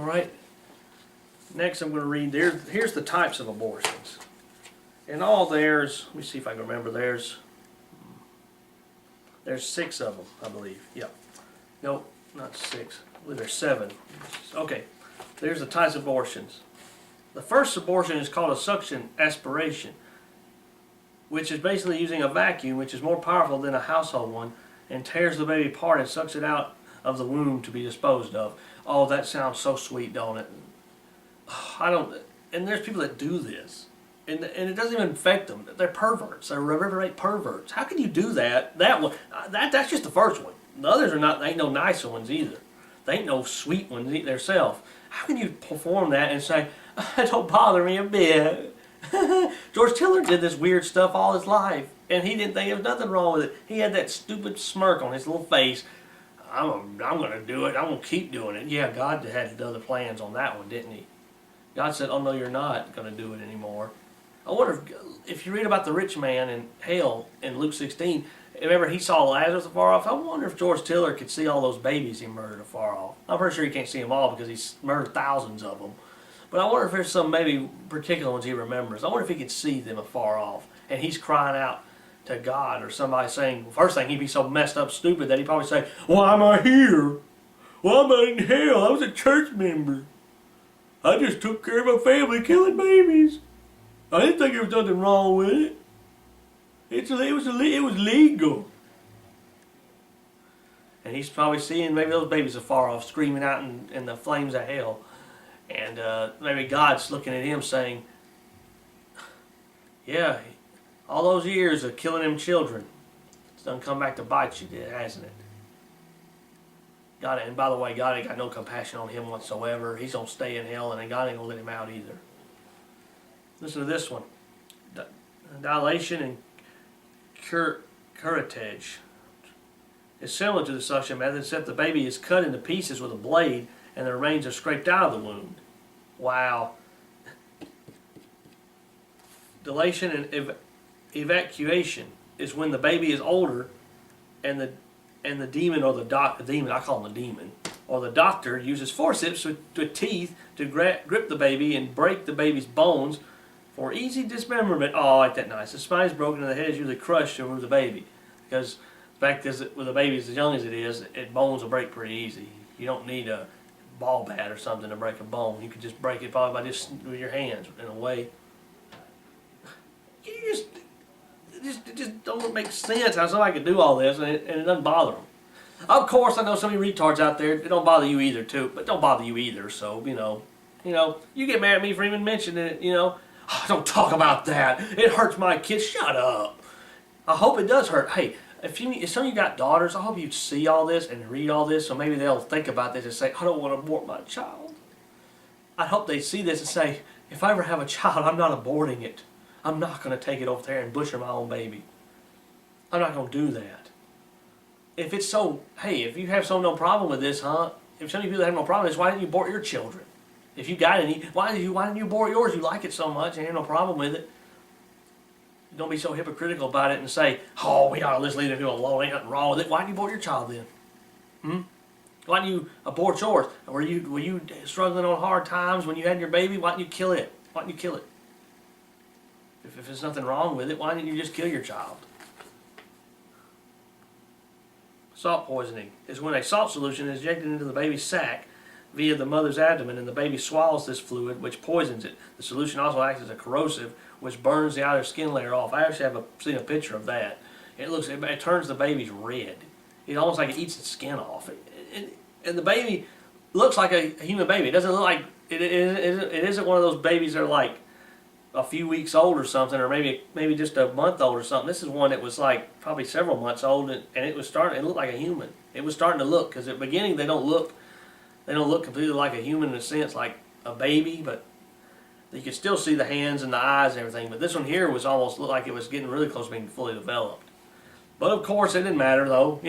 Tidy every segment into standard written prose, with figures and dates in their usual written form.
right. Next I'm going to read, here's the types of abortions. And all there's, let me see if I can remember, there's 6 of them, I believe. Yeah. Nope, not 6. I believe there's 7. Okay, there's the types of abortions. The first abortion is called a suction aspiration, which is basically using a vacuum, which is more powerful than a household one, and tears the baby apart and sucks it out of the womb to be disposed of. Oh, that sounds so sweet, don't it? And there's people that do this. And it doesn't even affect them. They're perverts. They're reverberate perverts. How can you do that? That one, that's just the first one. The others are not. They ain't no nicer ones either. They ain't no sweet ones themselves. How can you perform that and say, "It don't bother me a bit"? George Tiller did this weird stuff all his life, and he didn't think there was nothing wrong with it. He had that stupid smirk on his little face. I'm going to do it. I'm going to keep doing it. Yeah, God had other plans on that one, didn't he? God said, "Oh no, you're not going to do it anymore." I wonder if you read about the rich man in hell in Luke 16, remember he saw Lazarus afar off? I wonder if George Tiller could see all those babies he murdered afar off. I'm pretty sure he can't see them all because he's murdered thousands of them. But I wonder if there's some maybe particular ones he remembers. I wonder if he could see them afar off. And he's crying out to God or somebody saying, first thing, he'd be so messed up stupid that he'd probably say, "Why am I here? Why am I in hell? I was a church member. I just took care of my family killing babies. I didn't think there was nothing wrong with it. It was legal." And he's probably seeing maybe those babies afar off screaming out in the flames of hell. And maybe God's looking at him saying, "Yeah, all those years of killing them children, it's done come back to bite you, hasn't it?" God, and by the way, God ain't got no compassion on him whatsoever. He's going to stay in hell, and God ain't going to let him out either. Listen to this one. Dilation and curettage is similar to the suction method, except the baby is cut into pieces with a blade and the remains are scraped out of the wound. Wow. Dilation and evacuation is when the baby is older and the demon or the demon, I call him the demon, or the doctor uses forceps with teeth to grip the baby and break the baby's bones for easy dismemberment. Oh, ain't that nice? The spine is broken and the head is usually crushed to remove the baby. Because the fact is that with a baby as young as it is, bones will break pretty easy. You don't need a ball bat or something to break a bone. You could just break it probably by just with your hands in a way. It just don't make sense how somebody could do all this and it doesn't bother them. Of course, I know so many retards out there. It don't bother you either, too. But it don't bother you either. So you get mad at me for even mentioning it. Oh, don't talk about that. It hurts my kids. Shut up. I hope it does hurt. Hey, if some of you got daughters, I hope you see all this and read all this, so maybe they'll think about this and say, "I don't want to abort my child." I hope they see this and say, if I ever have a child, I'm not aborting it. I'm not going to take it over there and butcher my own baby. I'm not going to do that. If it's so, hey, if you have no problem with this, huh? If some of you people have no problem with this, why didn't you abort your children? If you got any, why didn't you abort yours? You like it so much and you have no problem with it. Don't be so hypocritical about it and say, "Oh, we ought to just leave it alone. Ain't nothing wrong with it." Why didn't you abort your child then? Why didn't you abort yours? Were you struggling on hard times when you had your baby? Why didn't you kill it? Why didn't you kill it? If there's nothing wrong with it, why didn't you just kill your child? Salt poisoning is when a salt solution is injected into the baby's sac via the mother's abdomen, and the baby swallows this fluid, which poisons it. The solution also acts as a corrosive, which burns the outer skin layer off. I actually have seen a picture of that. It turns the baby's red. It's almost like it eats its skin off. And the baby looks like a human baby. It doesn't look like it isn't one of those babies that are like a few weeks old or something, or maybe just a month old or something. This is one that was like probably several months old, and it looked like a human. It was starting to look, because at the beginning they don't look completely like a human in a sense, like a baby, but you could still see the hands and the eyes and everything. But this one here was almost looked like it was getting really close to being fully developed. But of course it didn't matter though.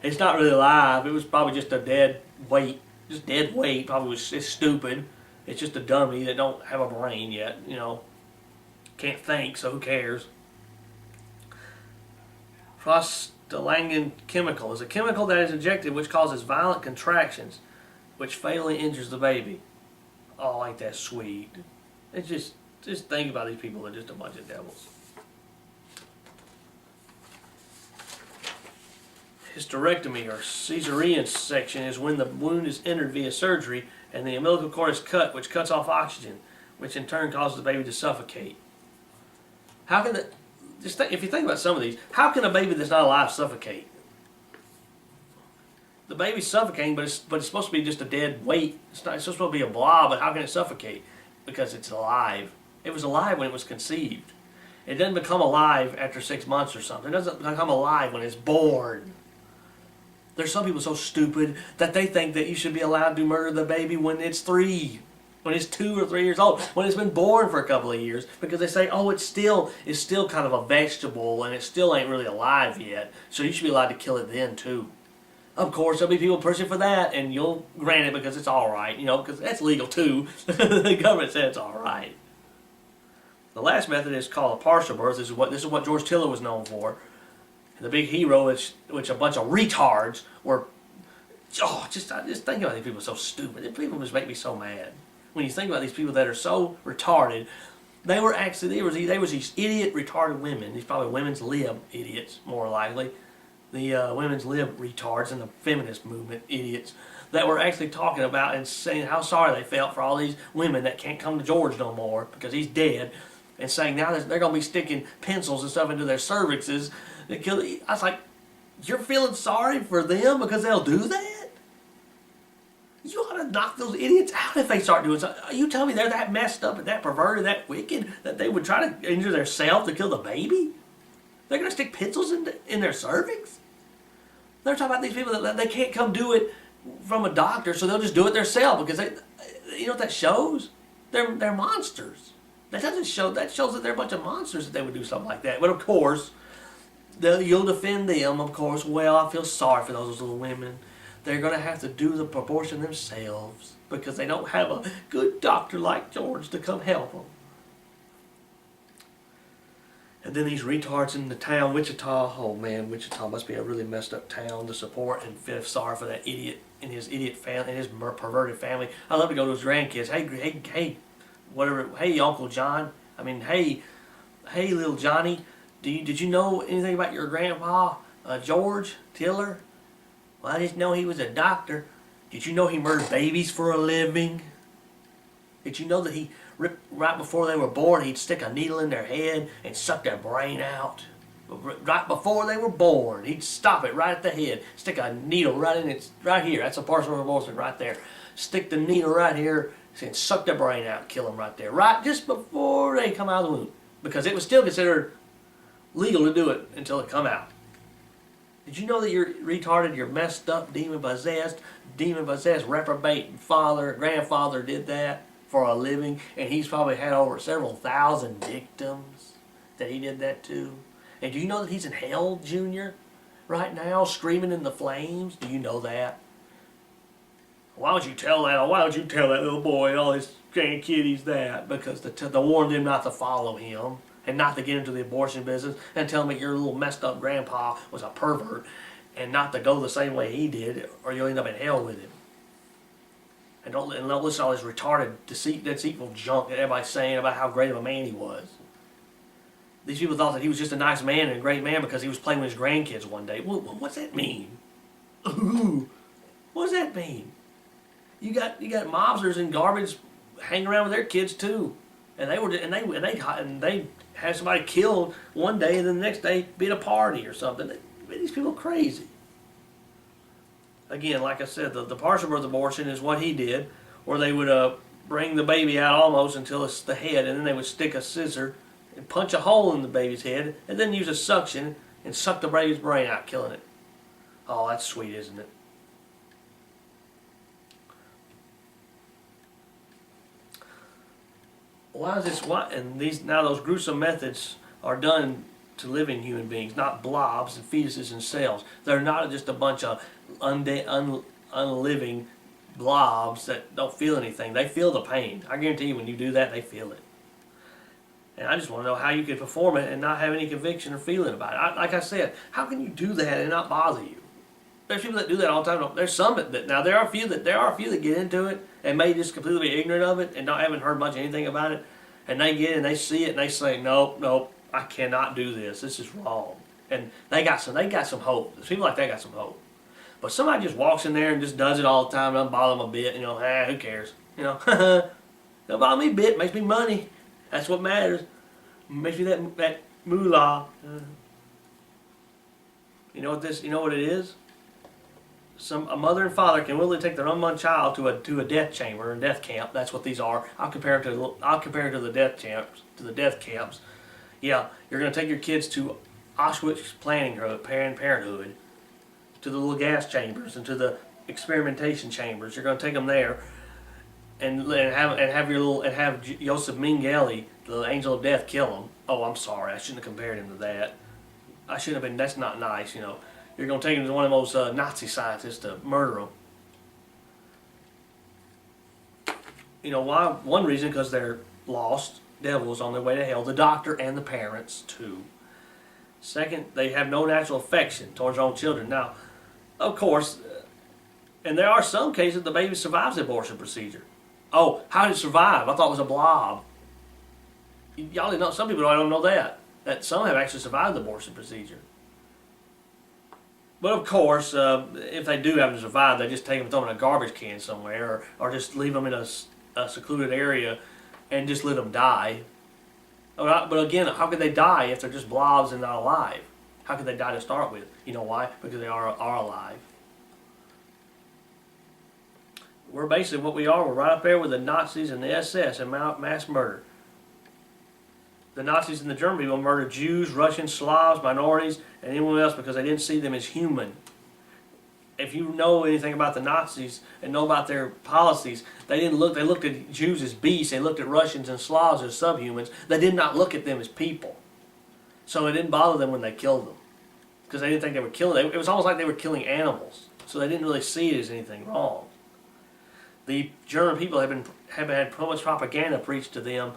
It's not really alive. It was probably just a dead weight. Just dead weight. Probably it's stupid. It's just a dummy that don't have a brain yet. Can't think, so who cares? Prostaglandin chemical is a chemical that is injected which causes violent contractions, which fatally injures the baby. Oh, ain't that sweet? It's just think about these people. They're just a bunch of devils. Hysterectomy or cesarean section is when the wound is entered via surgery and the umbilical cord is cut, which cuts off oxygen, which in turn causes the baby to suffocate. How can if you think about some of these, how can a baby that's not alive suffocate? The baby's suffocating, but it's supposed to be just a dead weight. It's supposed to be a blob, but how can it suffocate? Because it's alive. It was alive when it was conceived. It doesn't become alive after 6 months or something. It doesn't become alive when it's born. There's some people so stupid that they think that you should be allowed to murder the baby when it's 3, when it's 2 or 3 years old, when it's been born for a couple of years, because they say, oh, it's still kind of a vegetable and it still ain't really alive yet, so you should be allowed to kill it then too. Of course, there'll be people pushing for that, and you'll grant it because it's all right, because that's legal too. The government said it's all right. The last method is called a partial birth. This is what George Tiller was known for. The big hero, which a bunch of retards were. Oh, just think about these people so stupid. These people just make me so mad. When you think about these people that are so retarded, they were these idiot retarded women. These probably women's lib idiots, more likely. The women's lib retards and the feminist movement idiots that were actually talking about and saying how sorry they felt for all these women that can't come to George no more because he's dead, and saying now they're going to be sticking pencils and stuff into their cervixes. I was like, you're feeling sorry for them because they'll do that? You ought to knock those idiots out if they start doing something. You tell me they're that messed up and that perverted, that wicked, that they would try to injure themselves to kill the baby? They're going to stick pencils in their cervix? They're talking about these people that they can't come do it from a doctor, so they'll just do it themselves because you know what that shows? They're monsters. That shows that they're a bunch of monsters that they would do something like that. But of course, you'll defend them, of course. Well, I feel sorry for those little women. They're going to have to do the abortion themselves because they don't have a good doctor like George to come help them. And then these retards in the town, Wichita. Oh man, Wichita must be a really messed up town to support and feel sorry for that idiot and his idiot family and his perverted family. I love to go to his grandkids. Hey, whatever. Hey, Uncle John. Hey, little Johnny. Did you know anything about your grandpa, George Tiller? Well, I just know he was a doctor. Did you know he murdered babies for a living? Did you know that right before they were born, he'd stick a needle in their head and suck their brain out? Right before they were born, he'd stop it right at the head, stick a needle right in it, right here. That's a partial abortion right there. Stick the needle right here and suck their brain out, kill them right there, right just before they come out of the womb, because it was still considered legal to do it until it come out. Did you know that you're retarded, you're messed up, demon-possessed, reprobate grandfather did that for a living, and he's probably had over several thousand victims that he did that to? And do you know that he's in hell, Junior, right now, screaming in the flames? Do you know that? Why would you tell that? Why would you tell that little boy and all his grandkiddies that? Because to warn them not to follow him and not to get into the abortion business and tell them that your little messed up grandpa was a pervert and not to go the same way he did, or you'll end up in hell with him. And don't listen to all this retarded, deceitful junk that everybody's saying about how great of a man he was. These people thought that he was just a nice man and a great man because he was playing with his grandkids one day. What's that mean? What does that mean? You got mobsters and garbage hanging around with their kids too, and they have somebody killed one day and then the next day be at a party or something. These people are crazy. Again, like I said, the partial birth abortion is what he did, where they would bring the baby out almost until it's the head, and then they would stick a scissor and punch a hole in the baby's head, and then use a suction and suck the baby's brain out, killing it. Oh, that's sweet, isn't it? Why is this? And now those gruesome methods are done to living human beings, not blobs and fetuses and cells. They're not just a bunch of unliving blobs that don't feel anything. They feel the pain. I guarantee you, when you do that, they feel it. And I just want to know how you could perform it and not have any conviction or feeling about it. Like I said, how can you do that and not bother you? There's people that do that all the time. There's some that now there are a few that get into it and may just completely be ignorant of it and haven't heard much of anything about it, and they get it and they see it and they say, nope, nope, I cannot do this. This is wrong. And they got some hope. People like that got some hope. But somebody just walks in there and just does it all the time, doesn't bother them a bit, who cares? Don't bother me a bit, makes me money. That's what matters. Makes me that moolah. You know what it is? A mother and father can willingly take their unborn child to a death chamber and death camp. That's what these are. I'll compare it to the death camps. Yeah, you're going to take your kids to Auschwitz Planned Parenthood, to the little gas chambers and to the experimentation chambers. You're going to take them there, and have Joseph Mengele, the angel of death, kill him. Oh, I'm sorry, I shouldn't have compared him to that. I shouldn't have been. That's not nice, You're going to take him to one of those Nazi scientists to murder him. Why? One reason, because they're lost devils on their way to hell. The doctor and the parents too. Second, they have no natural affection towards their own children. Now, of course, and there are some cases the baby survives the abortion procedure. Oh, how did it survive? I thought it was a blob. Y'all didn't know. Some people don't know that some have actually survived the abortion procedure. But of course, if they do happen to survive, they just take them and throw them in a garbage can somewhere, or just leave them in a secluded area and just let them die. But again, how could they die if they're just blobs and not alive? How could they die to start with? You know why? Because they are alive. We're basically what we are. We're right up there with the Nazis and the SS and mass murder. The Nazis and the German people murdered Jews, Russians, Slavs, minorities, and anyone else because they didn't see them as human. If you know anything about the Nazis and know about their policies, they looked at Jews as beasts. They looked at Russians and Slavs as subhumans. They did not look at them as people. So it didn't bother them when they killed them, because they didn't think they were killing. It was almost like they were killing animals. So they didn't really see it as anything wrong. The German people have had so much propaganda preached to them,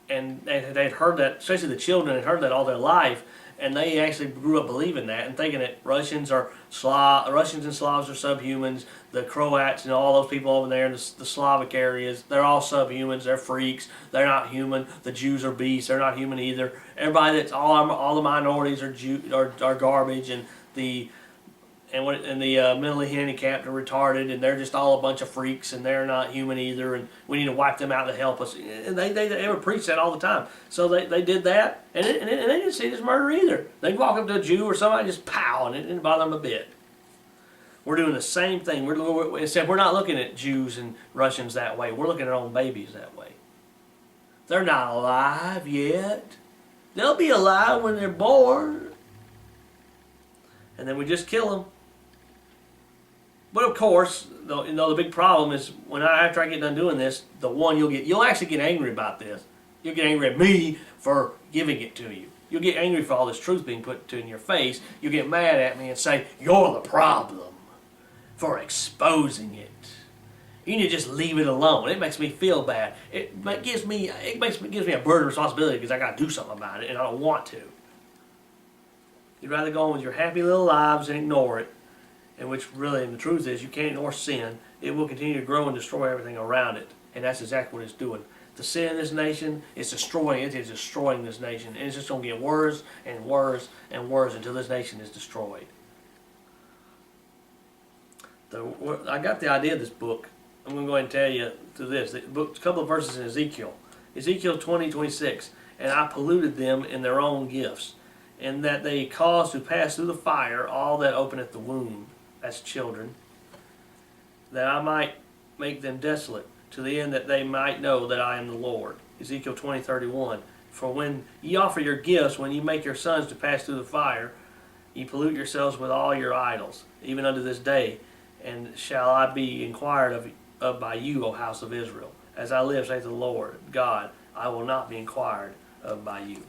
and they'd heard that, especially the children had heard that all their life, and they actually grew up believing that and thinking that Russians and Slavs are subhumans. The Croats and all those people over there in the Slavic areas, they're all subhumans. They're freaks. They're not human. The Jews are beasts. They're not human either. Everybody that's all the minorities are garbage, and the mentally handicapped are retarded, and they're just all a bunch of freaks, and they're not human either, and we need to wipe them out to help us. And they would preach that all the time. So they did that, and they didn't see this murder either. They'd walk up to a Jew or somebody, just pow, and it didn't bother them a bit. We're doing the same thing. Except we're not looking at Jews and Russians that way. We're looking at our own babies that way. They're not alive yet. They'll be alive when they're born. And then we just kill them. But of course, the big problem is after I get done doing this, you'll actually get angry about this. You'll get angry at me for giving it to you. You'll get angry for all this truth being put in your face. You'll get mad at me and say, you're the problem for exposing it. You need to just leave it alone. It makes me feel bad. It gives me a burden of responsibility because I got to do something about it, and I don't want to. You'd rather go on with your happy little lives and ignore it. And which really, and the truth is, you can't ignore sin. It will continue to grow and destroy everything around it. And that's exactly what it's doing. The sin in this nation, it's destroying it. It's destroying this nation. And it's just going to get worse and worse and worse until this nation is destroyed. I got the idea of this book. I'm going to go ahead and tell you through this. A couple of verses in Ezekiel. Ezekiel 20:26. And I polluted them in their own gifts, and that they caused to pass through the fire all that openeth the womb. That's children, that I might make them desolate, to the end that they might know that I am the Lord. Ezekiel 20:31. For when ye offer your gifts, when ye make your sons to pass through the fire, ye pollute yourselves with all your idols, even unto this day, and shall I be inquired of by you, O house of Israel. As I live, saith the Lord God, I will not be inquired of by you.